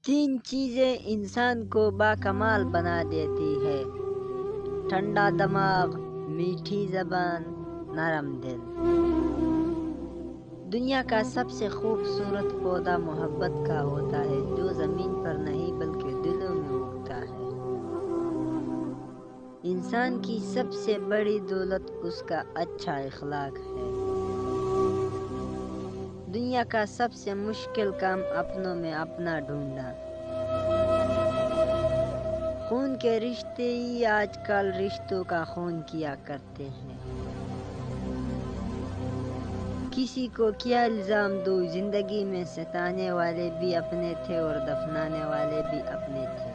تین چیزیں انسان کو باکمال بنا دیتی ہے: ٹھنڈا دماغ، میٹھی زبان، نرم دل۔ دنیا کا سب سے خوبصورت پودا محبت کا ہوتا ہے، جو زمین پر نہیں بلکہ دلوں میں اگتا ہے۔ انسان کی سب سے بڑی دولت اس کا اچھا اخلاق ہے۔ دنیا کا سب سے مشکل کام اپنوں میں اپنا ڈھونڈنا۔ خون کے رشتے ہی آج کل رشتوں کا خون کیا کرتے ہیں۔ کسی کو کیا الزام دو، زندگی میں ستانے والے بھی اپنے تھے اور دفنانے والے بھی اپنے تھے۔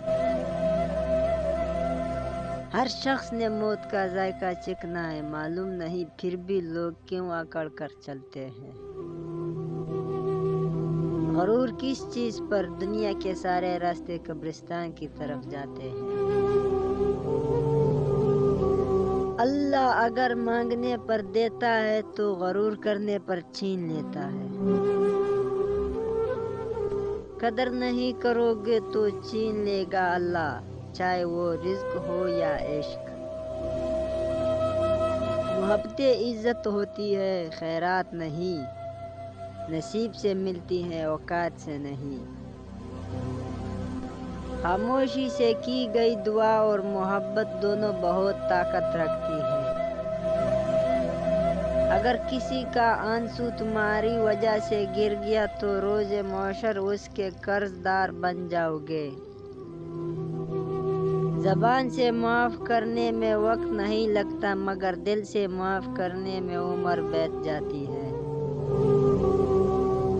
ہر شخص نے موت کا ذائقہ چکھنا ہے، معلوم نہیں پھر بھی لوگ کیوں اکڑ کر چلتے ہیں۔ غرور کس چیز پر؟ دنیا کے سارے راستے قبرستان کی طرف جاتے ہیں۔ اللہ اگر مانگنے پر دیتا ہے تو غرور کرنے پر چھین لیتا ہے۔ قدر نہیں کرو گے تو چھین لے گا اللہ، چاہے وہ رزق ہو یا عشق۔ محبت عزت ہوتی ہے، خیرات نہیں، نصیب سے ملتی ہے، اوقات سے نہیں۔ خاموشی سے کی گئی دعا اور محبت دونوں بہت طاقت رکھتی ہے۔ اگر کسی کا آنسو تمہاری وجہ سے گر گیا تو روز محشر اس کے قرض دار بن جاؤ گے۔ زبان سے معاف کرنے میں وقت نہیں لگتا، مگر دل سے معاف کرنے میں عمر بیت جاتی ہے۔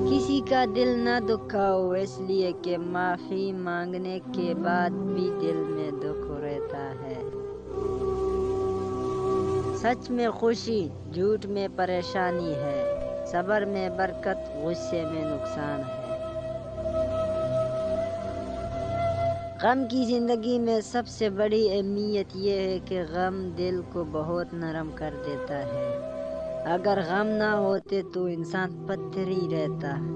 کسی کا دل نہ دکھاؤ، اس لیے کہ معافی مانگنے کے بعد بھی دل میں دکھ رہتا ہے۔ سچ میں خوشی، جھوٹ میں پریشانی ہے، صبر میں برکت، غصے میں نقصان ہے۔ غم کی زندگی میں سب سے بڑی اہمیت یہ ہے کہ غم دل کو بہت نرم کر دیتا ہے۔ اگر غم نہ ہوتے تو انسان پتھر ہی رہتا۔